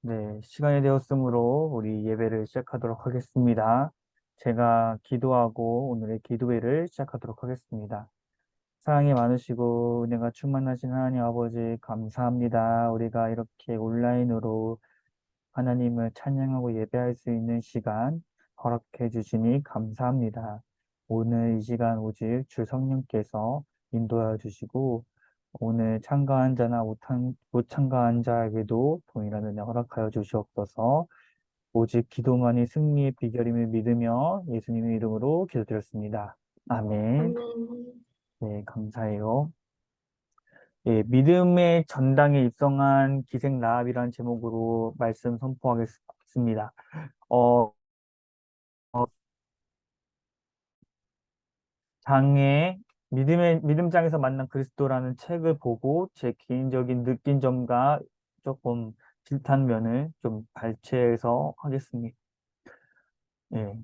네, 시간이 되었으므로 우리 예배를 시작하도록 하겠습니다. 제가 기도하고 오늘의 기도회를 시작하도록 하겠습니다. 사랑이 많으시고 은혜가 충만하신 하나님 아버지 감사합니다. 우리가 이렇게 온라인으로 하나님을 찬양하고 예배할 수 있는 시간 허락해 주시니 감사합니다. 오늘 이 시간 오직 주 성령께서 인도하여 주시고 오늘 참가한 자나 못 참가한 자에게도 동일한 은혜 허락하여 주시옵소서. 오직 기도만이 승리의 비결임을 믿으며 예수님의 이름으로 기도드렸습니다. 아멘. 아멘. 네, 감사해요. 예, 믿음의 전당에 입성한 기생 라합이라는 제목으로 말씀 선포하겠습니다. 어, 장의 믿음장에서 만난 그리스도라는 책을 보고 제 개인적인 느낀 점과 조금 비슷한 면을 좀 발췌해서 하겠습니다. 예.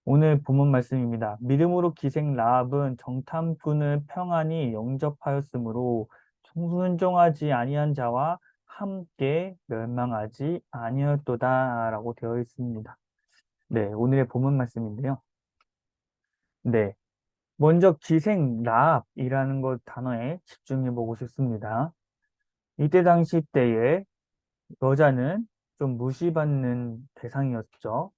오늘 본문 말씀입니다. 믿음으로 기생 라합은 정탐꾼을 평안히 영접하였으므로 순종하지 아니한 자와 함께 멸망하지 아니었도다라고 되어 있습니다. 네, 오늘의 본문 말씀인데요. 네. 먼저 기생 라합이라는 것 단어에 집중해 보고 싶습니다. 이때 당시 때에 여자는 좀 무시받는 대상이었죠.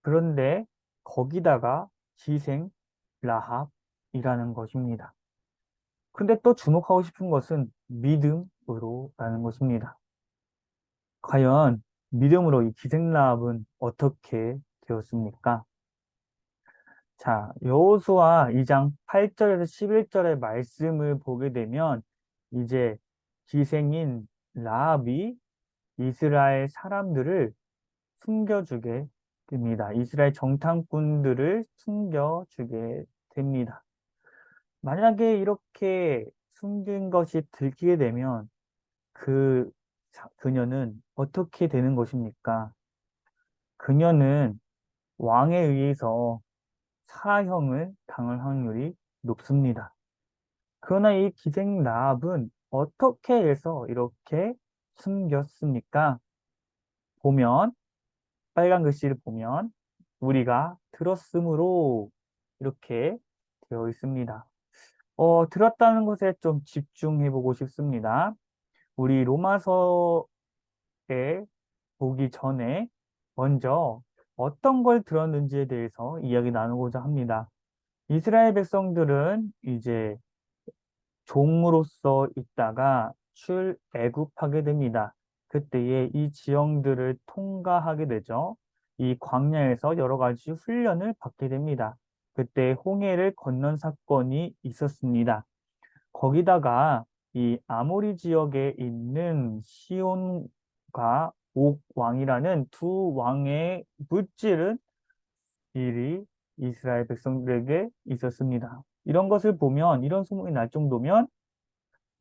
그런데 거기다가 기생 라합이라는 것입니다. 근데 또 주목하고 싶은 것은 믿음으로라는 것입니다. 과연 믿음으로 이 기생 라합은 어떻게 되었습니까? 자, 여호수아 2장 8절에서 11절의 말씀을 보게 되면 이제 기생인 라합이 이스라엘 사람들을 숨겨주게 됩니다. 이스라엘 정탐꾼들을 숨겨주게 됩니다. 만약에 이렇게 숨긴 것이 들키게 되면 그녀는 어떻게 되는 것입니까? 그녀는 왕에 의해서 사형을 당할 확률이 높습니다. 그러나 이 기생 라합은 어떻게 해서 이렇게 숨겼습니까? 보면 빨간 글씨를 보면 우리가 들었으므로 이렇게 되어 있습니다. 들었다는 것에 좀 집중해 보고 싶습니다. 우리 로마서에 보기 전에 먼저 어떤 걸 들었는지에 대해서 이야기 나누고자 합니다. 이스라엘 백성들은 이제 종으로서 있다가 출애굽하게 됩니다. 그때에 이 지형들을 통과하게 되죠. 이 광야에서 여러 가지 훈련을 받게 됩니다. 그때 홍해를 건넌 사건이 있었습니다. 거기다가 이 아모리 지역에 있는 시온과 옥 왕이라는 두 왕의 무찌른 일이 이스라엘 백성들에게 있었습니다. 이런 것을 보면, 이런 소문이 날 정도면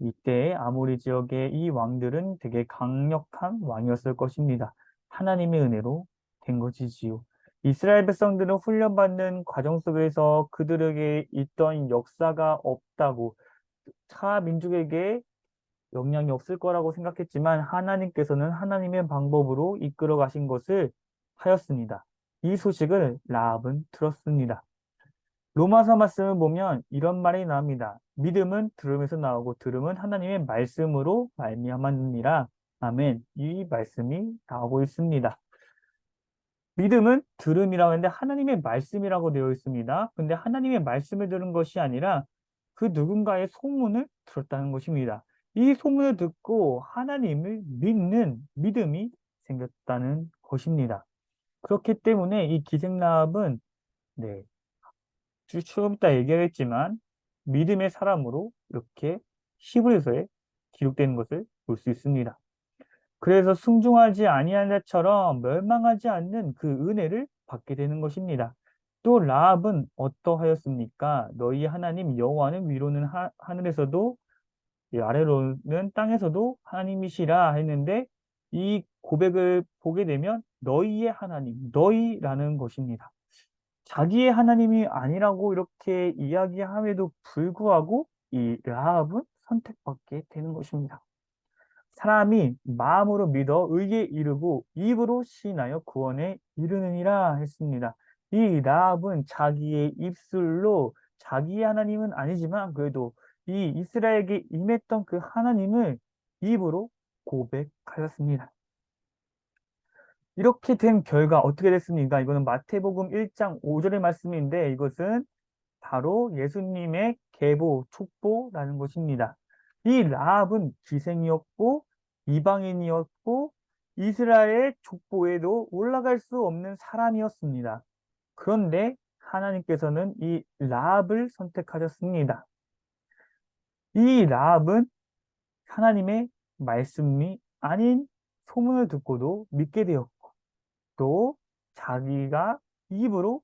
이때 아모리 지역의 이 왕들은 되게 강력한 왕이었을 것입니다. 하나님의 은혜로 된 것이지요. 이스라엘 백성들은 훈련받는 과정 속에서 그들에게 있던 역사가 없다고 타 민족에게 영향이 없을 거라고 생각했지만 하나님께서는 하나님의 방법으로 이끌어 가신 것을 하였습니다. 이 소식을 라합은 들었습니다. 로마서 말씀을 보면 이런 말이 나옵니다. 믿음은 들음에서 나오고 들음은 하나님의 말씀으로 말미암았느니라. 아멘. 이 말씀이 나오고 있습니다. 믿음은 들음이라고 하는데 하나님의 말씀이라고 되어 있습니다. 근데 하나님의 말씀을 들은 것이 아니라 그 누군가의 소문을 들었다는 것입니다. 이 소문을 듣고 하나님을 믿는 믿음이 생겼다는 것입니다. 그렇기 때문에 이 기생라합은 네, 조금 이따 얘기하겠지만 믿음의 사람으로 이렇게 히브리서에 기록되는 것을 볼 수 있습니다. 그래서 순종하지 아니한 자처럼 멸망하지 않는 그 은혜를 받게 되는 것입니다. 또 라합은 어떠하였습니까? 너희 하나님 여호와는 위로는 하늘에서도 이 아래로는 땅에서도 하나님이시라 했는데 이 고백을 보게 되면 너희의 하나님, 너희라는 것입니다. 자기의 하나님이 아니라고 이렇게 이야기함에도 불구하고 이 라합은 선택받게 되는 것입니다. 사람이 마음으로 믿어 의에 이르고 입으로 시인하여 구원에 이르느니라 했습니다. 이 라합은 자기의 입술로 자기의 하나님은 아니지만 그래도 이 이스라엘에게 임했던 그 하나님을 입으로 고백하였습니다. 이렇게 된 결과 어떻게 됐습니까? 이거는 마태복음 1장 5절의 말씀인데 이것은 바로 예수님의 계보, 촉보라는 것입니다. 이 라합은 기생이었고 이방인이었고 이스라엘 족보에도 올라갈 수 없는 사람이었습니다. 그런데 하나님께서는 이 라합을 선택하셨습니다. 이 라합은 하나님의 말씀이 아닌 소문을 듣고도 믿게 되었고 또 자기가 입으로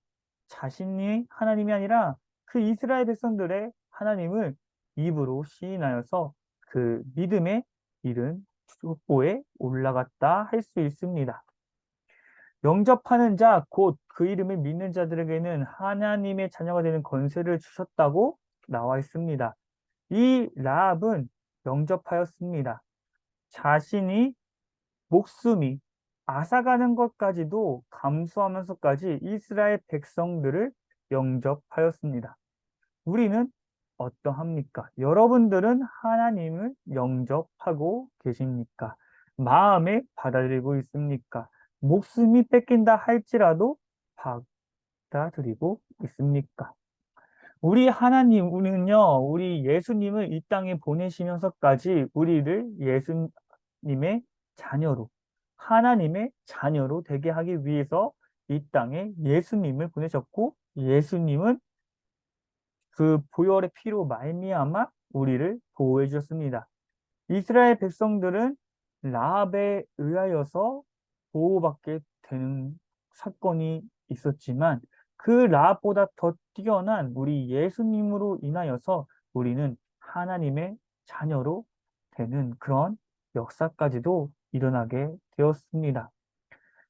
자신이 하나님이 아니라 그 이스라엘 백성들의 하나님을 입으로 시인하여서 그 믿음의 이른 축복에 올라갔다 할 수 있습니다. 영접하는 자, 곧 그 이름을 믿는 자들에게는 하나님의 자녀가 되는 권세를 주셨다고 나와 있습니다. 이 라합은 영접하였습니다. 자신이 목숨이 앗아가는 것까지도 감수하면서까지 이스라엘 백성들을 영접하였습니다. 우리는 어떠합니까? 여러분들은 하나님을 영접하고 계십니까? 마음에 받아들이고 있습니까? 목숨이 뺏긴다 할지라도 받아들이고 있습니까? 우리 하나님, 우리 예수님을 이 땅에 보내시면서까지 우리를 예수님의 자녀로, 하나님의 자녀로 되게 하기 위해서 이 땅에 예수님을 보내셨고, 예수님은 그 보혈의 피로 말미암아 우리를 보호해 주셨습니다. 이스라엘 백성들은 라합에 의하여서 보호받게 되는 사건이 있었지만 그 라합보다 더 뛰어난 우리 예수님으로 인하여서 우리는 하나님의 자녀로 되는 그런 역사까지도 일어나게 되었습니다.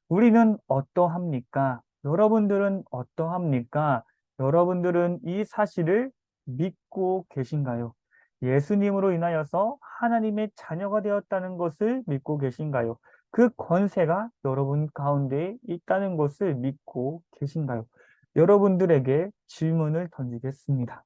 우리는 어떠합니까? 여러분들은 어떠합니까? 여러분들은 이 사실을 믿고 계신가요? 예수님으로 인하여서 하나님의 자녀가 되었다는 것을 믿고 계신가요? 그 권세가 여러분 가운데 있다는 것을 믿고 계신가요? 여러분들에게 질문을 던지겠습니다.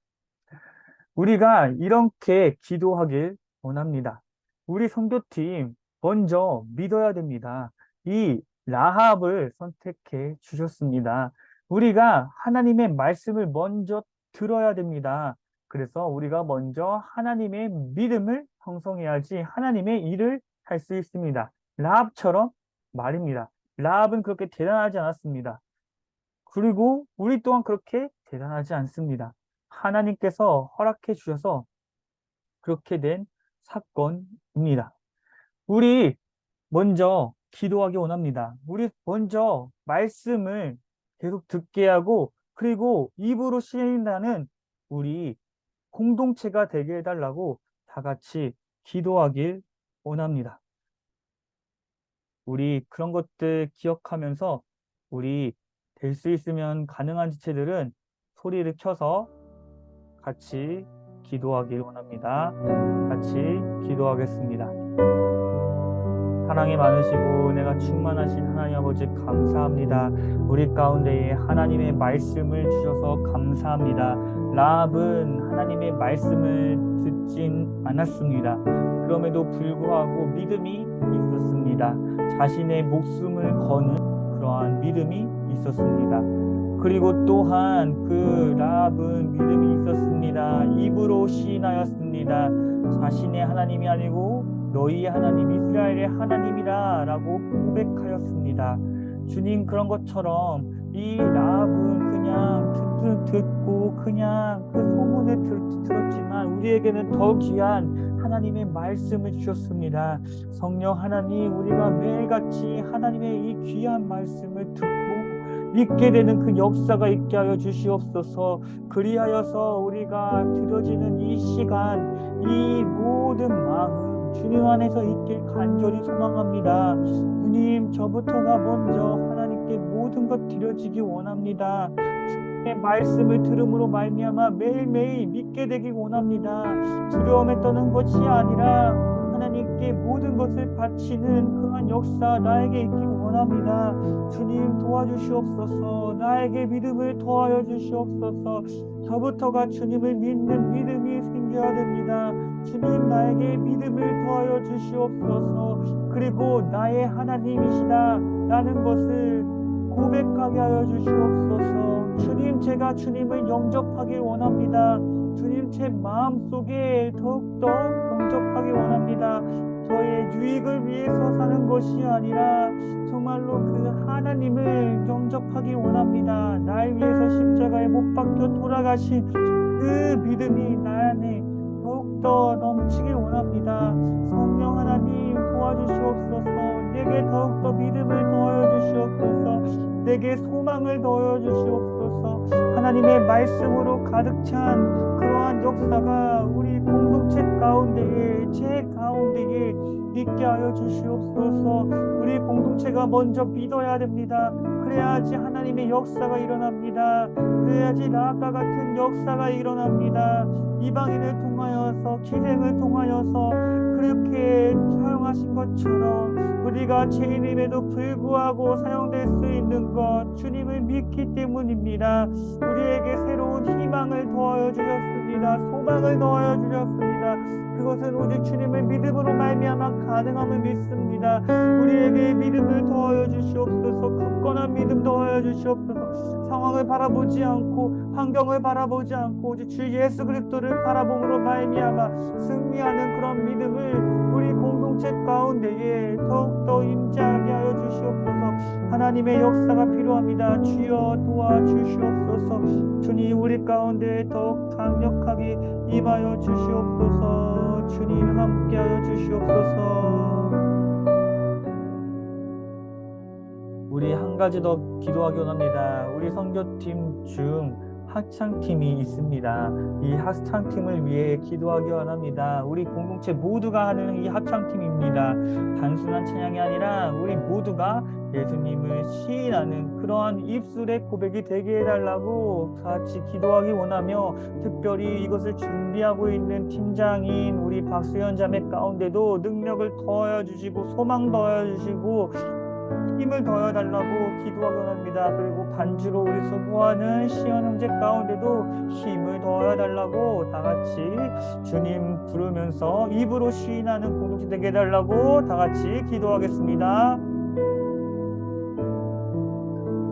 우리가 이렇게 기도하길 원합니다. 우리 선교팀 먼저 믿어야 됩니다. 이 라합을 선택해 주셨습니다. 우리가 하나님의 말씀을 먼저 들어야 됩니다. 그래서 우리가 먼저 하나님의 믿음을 형성해야지 하나님의 일을 할 수 있습니다. 라합처럼 말입니다. 라합은 그렇게 대단하지 않았습니다. 그리고 우리 또한 그렇게 대단하지 않습니다. 하나님께서 허락해 주셔서 그렇게 된 사건입니다. 우리 먼저 기도하기 원합니다. 우리 먼저 말씀을 계속 듣게 하고 그리고 입으로 시인하는 우리 공동체가 되게 해달라고 다 같이 기도하길 원합니다. 우리 그런 것들 기억하면서 우리 될 수 있으면 가능한 지체들은 소리를 켜서 같이 기도하길 원합니다. 같이 기도하겠습니다. 사랑이 많으시고 은혜가 충만하신 하나님 아버지 감사합니다. 우리 가운데에 하나님의 말씀을 주셔서 감사합니다. 라합은 하나님의 말씀을 듣진 않았습니다. 그럼에도 불구하고 믿음이 있었습니다. 자신의 목숨을 거는 그러한 믿음이 있었습니다. 그리고 또한 그 라합은 믿음이 있었습니다. 입으로 시인하였습니다. 자신의 하나님이 아니고 너희의 하나님 이스라엘의 하나님이라 라고 고백하였습니다. 주님 그런 것처럼 이 라합은 그냥 듣고 그냥 그 소문을 들었지만 우리에게는 더 귀한 하나님의 말씀을 주셨습니다. 성령 하나님 우리가 매일같이 하나님의 이 귀한 말씀을 듣고 믿게 되는 그 역사가 있게 하여 주시옵소서. 그리하여서 우리가 드려지는 이 시간 이 모든 마음 주님 안에서 있길 간절히 소망합니다. 주님 저부터가 먼저 하나님께 모든 것 드려지기 원합니다. 주님의 말씀을 들음으로 말미암아 매일매일 믿게 되기 원합니다. 두려움에 떠는 것이 아니라 하나님께 모든 것 것을 바치는 그러한 역사 나에게 있기 원합니다. 주님 도와주시옵소서. 나에게 믿음을 더하여 주시옵소서. 저부터가 주님을 믿는 믿음이 생겨야 됩니다. 주님 나에게 믿음을 더하여 주시옵소서. 그리고 나의 하나님이시다 라는 것을 고백하게 하여 주시옵소서. 주님, 제가 주님을 영접하길 원합니다. 주님, 제 마음속에 더욱더 영접하기 원합니다. 저의 유익을 위해서 사는 것이 아니라 정말로 그 하나님을 영접하기 원합니다. 날 위해서 십자가에 못 박혀 돌아가신 그 믿음이 나 안에 더욱더 넘치길 원합니다. 성령 하나님 도와주시옵소서. 내게 더욱더 믿음을 더하여 주시옵소서. 내게 소망을 더하여 주시옵소서. 하나님의 말씀으로 가득 찬 그러한 역사가 우리 공동체 가운데에, 제 가운데에 있게 하여 주시옵소서. 우리 공동체가 먼저 믿어야 됩니다. 그래야지 하나님의 역사가 일어납니다. 그래야지 라합과 같은 역사가 일어납니다. 이방인을 통하여서, 기생을 통하여서 그렇게 사용하신 것처럼 우리가 죄인임에도 불구하고 사용될 수 있는 것, 주님을 믿기 때문입니다. 우리에게 새로운 희망을 더하여 주셨습니다. 소망을 더하여 주셨습니다. 그것은 오직 주님을 믿음으로 말미암아 가능함을 믿습니다. 우리에게 믿음을 더하여 주시옵소서. 굳건한 믿음 더하여 주시옵소서. 상황을 바라보지 않고 환경을 바라보지 않고 오직 주 예수 그리스도를 바라봄으로 말미암아 승리하는 그런 믿음을 우리 공동체 가운데에 더욱더 임재하게 하여 주시옵소서. 하나님의 역사가 필요합니다. 주여 도와주시옵소서. 주님, 우리 가운데 더욱 강력하게 임하여 주시옵소서. 주님, 함께하여 주시옵소서. 우리 한 가지 더 기도하기 원합니다. 우리 선교팀 중 합창팀이 있습니다. 이 합창팀을 위해 기도하기 원합니다. 우리 공동체 모두가 하는 이 합창팀입니다. 단순한 찬양이 아니라 우리 모두가 예수님을 시인하는 그러한 입술의 고백이 되게 해달라고 같이 기도하기 원하며, 특별히 이것을 준비하고 있는 팀장인 우리 박수현 자매 가운데도 능력을 더하여 주시고 소망 더하여 주시고 힘을 더해달라고 기도하기 원합니다. 그리고 반주로 우리 수고하는 시연 형제 가운데도 힘을 더해달라고 다같이 주님 부르면서 입으로 시인하는 공동체 되게 해달라고 다같이 기도하겠습니다.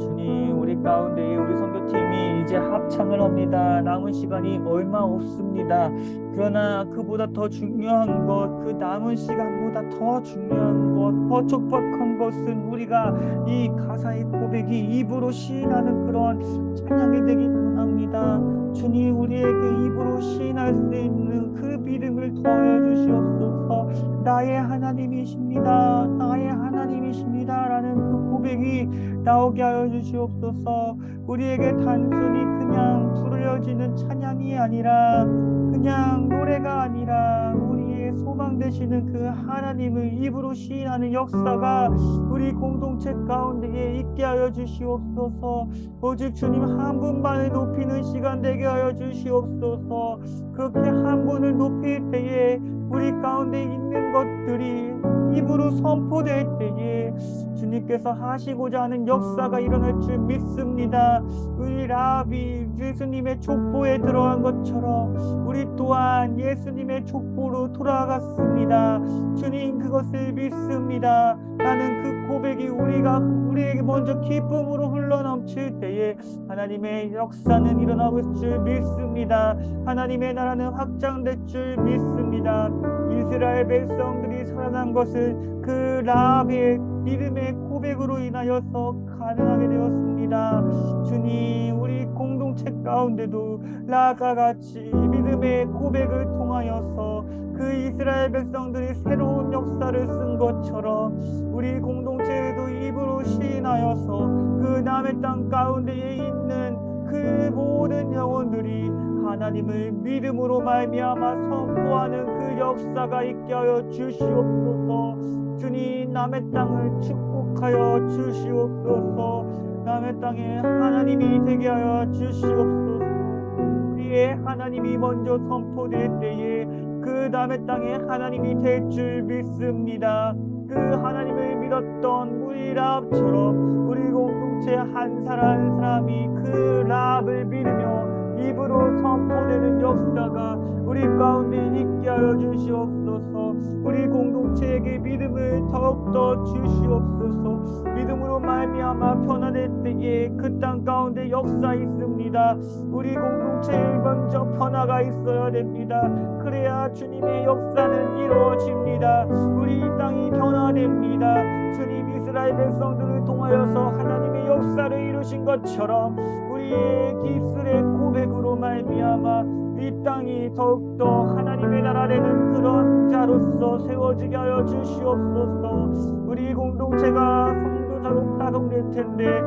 주님, 우리 가운데 우리 선교팀이 이제 합창을 합니다. 남은 시간이 얼마 없습니다. 그러나 그보다 더 중요한 것, 그 남은 시간보다 더 중요한 것, 더 촉박한 것은 우리가 이 가사의 고백이 입으로 시인하는 그런 찬양이 되기 원합니다. 주님, 우리에게 입으로 시인할 수 있는 그 믿음을 더해 주시옵소서. 나의 하나님이십니다. 나의 하나님이십니다. 라는 그 고백이 나오게 하여 주시옵소서. 우리에게 단순히 그냥 부르려지는 찬양이 아니라, 그냥 노래가 아니라 우리의 소망 되시는 그 하나님을 입으로 시인하는 역사가 우리 공동체 가운데에 있게 하여 주시옵소서. 오직 주님 한 분만을 높이는 시간 되게 하여 주시옵소서. 그렇게 한 분을 높일 때에 우리 가운데 있는 것들이 입으로 선포될 때에 주님께서 하시고자 하는 역사가 일어날 줄 믿습니다. 우리 라합이 예수님의 족보에 들어간 것처럼 우리 또한 예수님의 족보로 돌아갔습니다. 주님, 그것을 믿습니다. 나는 그 고백이 우리에게 먼저 기쁨으로 흘러넘칠 때에 하나님의 역사는 일어나고 있을 줄 믿습니다. 하나님의 나라는 확장될 줄 믿습니다. 이스라엘 백성들이 살아난 것은 그 라합의 믿음의 고백으로 인하여서 가능하게 되었습니다. 주님, 우리 공동체 가운데도 라합과 같이 믿음의 고백을 통하여서 그 이스라엘 백성들이 새로운 역사를 쓴 것처럼 우리 공동체에도 입으로 시인하여서 그 남의 땅 가운데에 있는 그 모든 영혼들이 하나님을 믿음으로 말미암아 선포하는 그 역사가 있게 하여 주시옵소서. 주님, 남의 땅을 축복하여 주시옵소서. 남의 땅에 하나님이 되게 하여 주시옵소서. 우리의 하나님이 먼저 선포될 때에 그 남의 땅에 하나님이 될 줄 믿습니다. 그 하나님을 믿었던 우리 라합처럼 우리 공동체 한 사람 한 사람이 그 라합을 믿으며 입으로 선포되는 역사가 우리 가운데 있게 하여 주시옵소서. 우리 공동체에게 믿음을 더욱더 주시옵소서. 믿음으로 말미암아 변화될 때에 그 땅 가운데 역사 있습니다. 우리 공동체에 먼저 변화가 있어야 됩니다. 그래야 주님의 역사는 이루어집니다. 우리 땅이 변화됩니다. 주님 이스라엘 백성들을 통하여서 하나님의 역사를 이루신 것처럼 우리의 기술의 고백으로 말미암아 이 땅이 더욱더 하나님의 나라 되는 그런 자로서 세워지게 하여 주시옵소서. 우리 공동체가 성도자로 파송될 텐데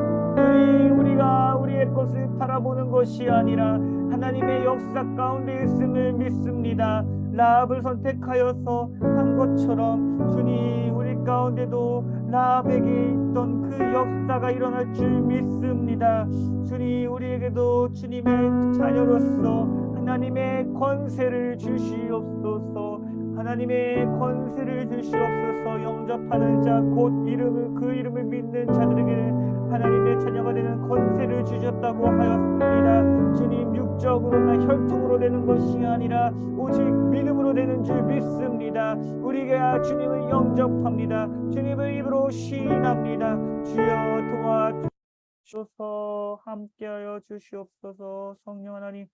우리가 우리의 것을 바라보는 것이 아니라 하나님의 역사 가운데 있음을 믿습니다. 라합을 선택하여서 한 것처럼 주님 우리 가운데도 라합에게 있던 그 역사가 일어날 줄 믿습니다. 주님 우리에게도 주님의 자녀로서 하나님의 권세를 주시옵소서. 하나님의 권세를 주시옵소서. 영접하는 자 곧 그 이름을 믿는 자들에게는 하나님의 자녀가 되는 권세를 주셨다고 하였습니다. 주님 육적으로나 혈통으로 되는 것이 아니라 오직 믿음으로 되는 줄 믿습니다. 우리가 주님을 영접합니다. 주님을 입으로 시인합니다. 주여 도와주셔서 함께하여 주시옵소서. 성령 하나님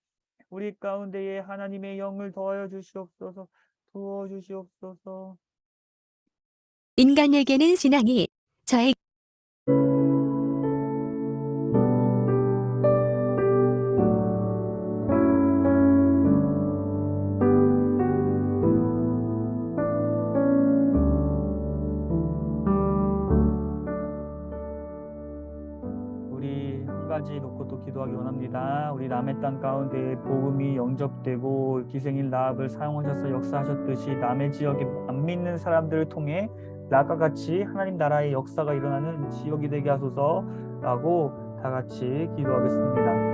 우리 가운데에 하나님의 영을 더하여 주시옵소서. 도와주시옵소서. 인간에게는 신앙이 저의 우리 한 가지 놓고 또 기도하기 원합니다. 우리 남의 땅 가운데 복음이 영접되고 기생인 라합을 사용하셔서 역사하셨듯이 남의 지역에 안 믿는 사람들을 통해 라합과 같이 하나님 나라의 역사가 일어나는 지역이 되게 하소서라고 다 같이 기도하겠습니다.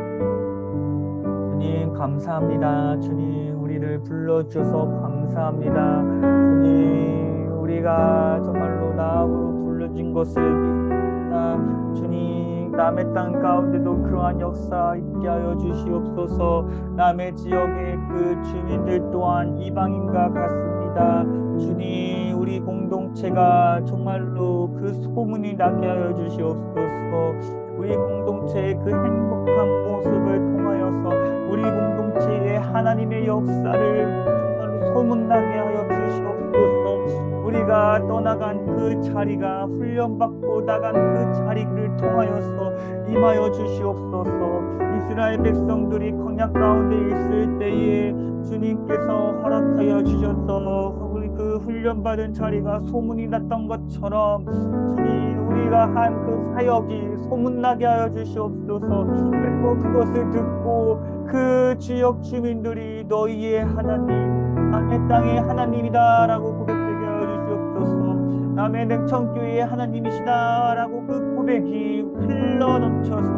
주님 감사합니다. 주님 우리를 불러주셔서 감사합니다. 주님 우리가 정말로 라합으로 불러진 것을 믿습니다. 주님 남의 땅 가운데도 그러한 역사 있게 하여 주시옵소서. 남의 지역의 그 주민들 또한 이방인과 같습니다. 주님 우리 공동체가 정말로 그 소문이 나게 하여 주시옵소서. 우리 공동체의 그 행복한 모습을 통하여서 우리 공동체의 하나님의 역사를 정말로 소문나게 하여 주시옵소서. 우리가 떠나간 그 자리가 훈련받고 나간 그 자리를 통하여서 임하여 주시옵소서. 이스라엘 백성들이 광야 가운데 있을 때에 주님께서 허락하여 주셔서 우리 그 훈련받은 자리가 소문이 났던 것처럼 주님 우리가 한 그 사역이 소문나게 하여 주시옵소서. 그리고 그것을 듣고 그 지역 주민들이 너희의 하나님 남의 땅의 하나님이다 라고 고백되게 하여 주시옵소서. 남의 능청교회의 하나님이시다 라고 그 고백이 흘러넘쳐서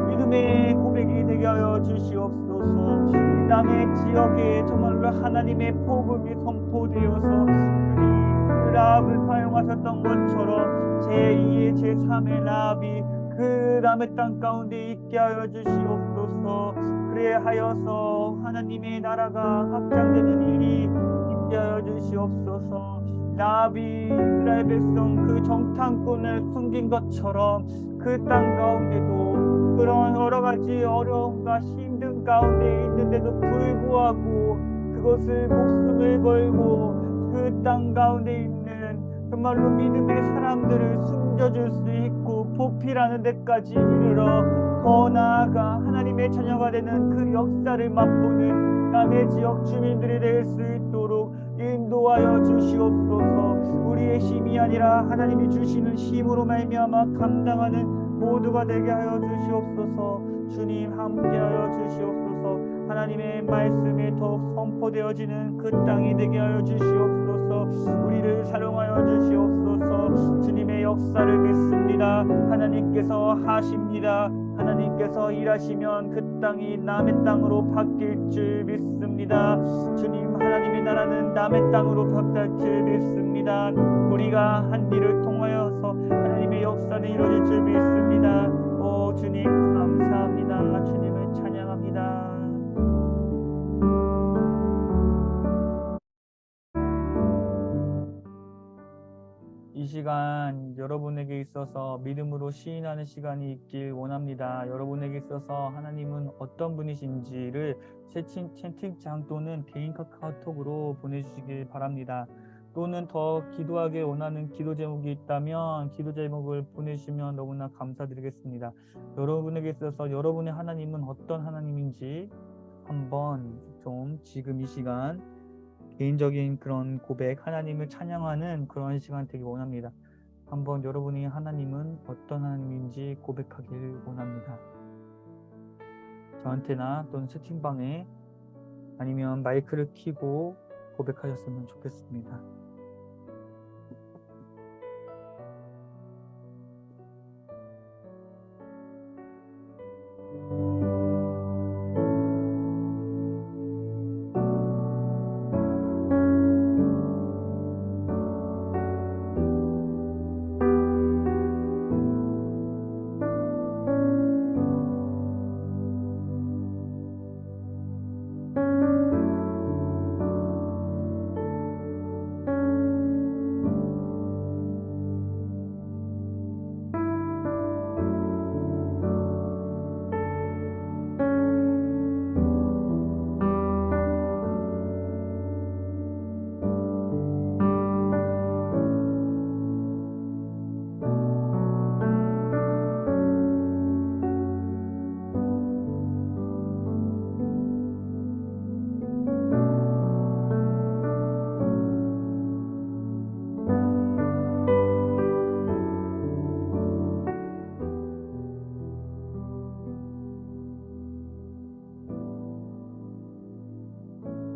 믿음의 고백이 되게 하여 주시옵소서. 남의 지역에 정말로 하나님의 복음이 선포되어서 그 라합을 사용하셨던 것처럼 제2의 제3의 라합이 그 남의 땅 가운데 있게 하여 주시옵소서. 그래하여서 하나님의 나라가 확장되는 일이 있게 하여 주시옵소서. 라합이 이스라엘 백성 그 정탐꾼을 숨긴 것처럼 그 땅 가운데도 그런 여러 가지 어려움과 힘든 가운데 있는데도 불구하고 그것을 목숨을 걸고 그 땅 가운데 있는 정말로 믿음의 사람들을 숨겨줄 수 있고 보필하는 데까지 이르러 더 나아가 하나님의 자녀가 되는 그 역사를 맛보는 남의 지역 주민들이 될 수 있도록 인도하여 주시옵소서. 우리의 힘이 아니라 하나님이 주시는 힘으로 말미암아 감당하는 모두가 되게 하여 주시옵소서. 주님 함께하여 주시옵소서. 하나님의 말씀에 더욱 선포되어지는 그 땅이 되게 하여 주시옵소서. 우리를 사용하여 주시옵소서. 주님의 역사를 믿습니다. 하나님께서 하십니다. 하나님께서 일하시면 그 땅이 남의 땅으로 바뀔 줄 믿습니다. 믿습니다. 주님, 하나님의 나라는 남의 땅으로 바뀔 줄 믿습니다. 우리가 한 일을 통하여서 하나님의 역사는 이루어질 줄 믿습니다. 오 주님 감사합니다. 주님을 찬양합니다. 이 시간 여러분에게 있어서 믿음으로 시인하는 시간이 있길 원합니다. 여러분에게 있어서 하나님은 어떤 분이신지를 채팅창 또는 개인 카카오톡으로 보내주시길 바랍니다. 또는 더 기도하길 원하는 기도 제목이 있다면 기도 제목을 보내주시면 너무나 감사드리겠습니다. 여러분에게 있어서 여러분의 하나님은 어떤 하나님인지 한번 좀 지금 이 시간 개인적인 그런 고백, 하나님을 찬양하는 그런 시간 되기 원합니다. 한번 여러분이 하나님은 어떤 하나님인지 고백하길 원합니다. 저한테나 또는 채팅방에 아니면 마이크를 켜고 고백하셨으면 좋겠습니다.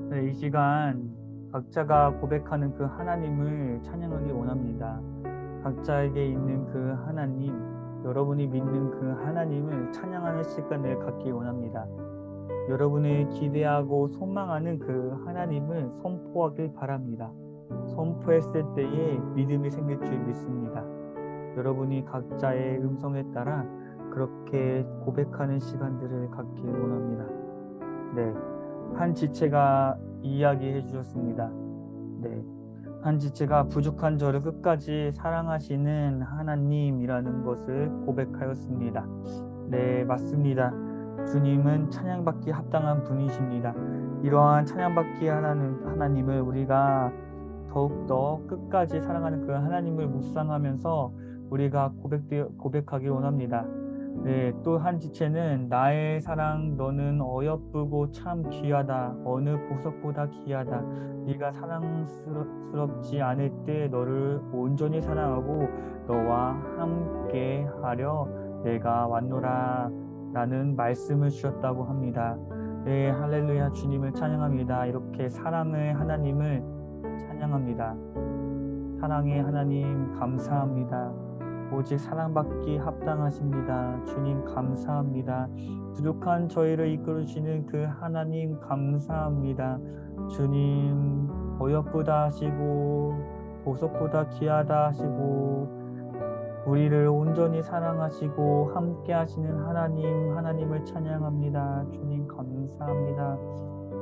네, 이 시간 각자가 고백하는 그 하나님을 찬양하기 원합니다. 각자에게 있는 그 하나님, 여러분이 믿는 그 하나님을 찬양하는 시간을 갖기 원합니다. 여러분이 기대하고 소망하는 그 하나님을 선포하길 바랍니다. 선포했을 때에 믿음이 생길 줄 믿습니다. 여러분이 각자의 음성에 따라 그렇게 고백하는 시간들을 갖길 원합니다. 네, 한 지체가 이야기해 주셨습니다. 네, 한 지체가 부족한 저를 끝까지 사랑하시는 하나님이라는 것을 고백하였습니다. 네, 맞습니다. 주님은 찬양받기 합당한 분이십니다. 이러한 찬양받기 하나님을 우리가 더욱더 끝까지 사랑하는 그 하나님을 묵상하면서 우리가 고백하기 원합니다. 네, 또 한 지체는 나의 사랑 너는 어여쁘고 참 귀하다. 어느 보석보다 귀하다. 네가 사랑스럽지 않을 때 너를 온전히 사랑하고 너와 함께 하려 내가 왔노라 라는 말씀을 주셨다고 합니다. 네, 할렐루야 주님을 찬양합니다. 이렇게 사랑의 하나님을 찬양합니다. 사랑의 하나님 감사합니다. 오직 사랑받기 합당하십니다. 주님 감사합니다. 부족한 저희를 이끌으시는 그 하나님 감사합니다. 주님 어여쁘다 하시고 보석보다 귀하다 하시고 우리를 온전히 사랑하시고 함께 하시는 하나님을 찬양합니다. 주님 감사합니다.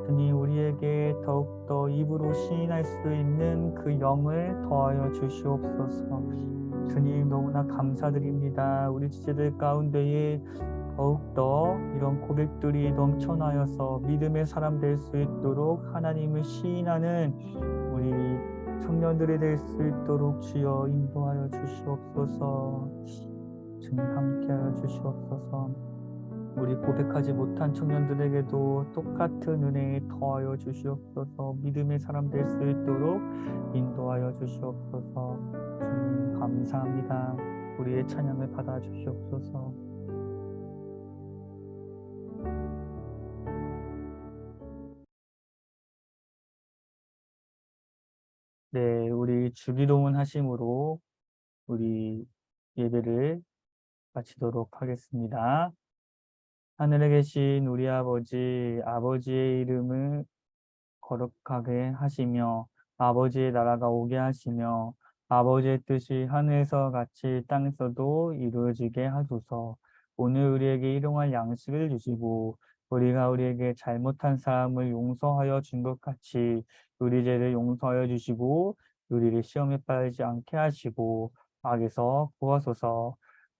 주님 우리에게 더욱더 입으로 시인할 수 있는 그 영을 더하여 주시옵소서. 주님 너무나 감사드립니다. 우리 지체들 가운데에 더욱더 이런 고백들이 넘쳐나여서 믿음의 사람 될 수 있도록 하나님을 시인하는 우리 청년들이 될 수 있도록 주여 인도하여 주시옵소서. 주님 함께하여 주시옵소서. 우리 고백하지 못한 청년들에게도 똑같은 은혜에 더하여 주시옵소서. 믿음의 사람 될 수 있도록 인도하여 주시옵소서. 주님 감사합니다. 우리의 찬양을 받아 주시옵소서. 네, 우리 주기도문 하심으로 우리 예배를 마치도록 하겠습니다. 하늘에 계신 우리 아버지, 아버지의 이름을 거룩하게 하시며 아버지의 나라가 오게 하시며 아버지의 뜻이 하늘에서 같이 땅에서도 이루어지게 하소서. 오늘 우리에게 일용할 양식을 주시고 우리가 우리에게 잘못한 사람을 용서하여 준 것 같이 우리 죄를 용서하여 주시고 우리를 시험에 빠지지 않게 하시고 악에서 구하소서.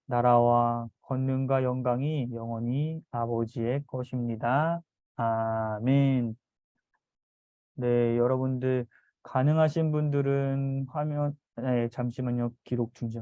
나라와 권능과 영광이 영원히 아버지의 것입니다. 아멘. 네, 여러분들 가능하신 분들은 화면, 네, 잠시만요. 기록 중지.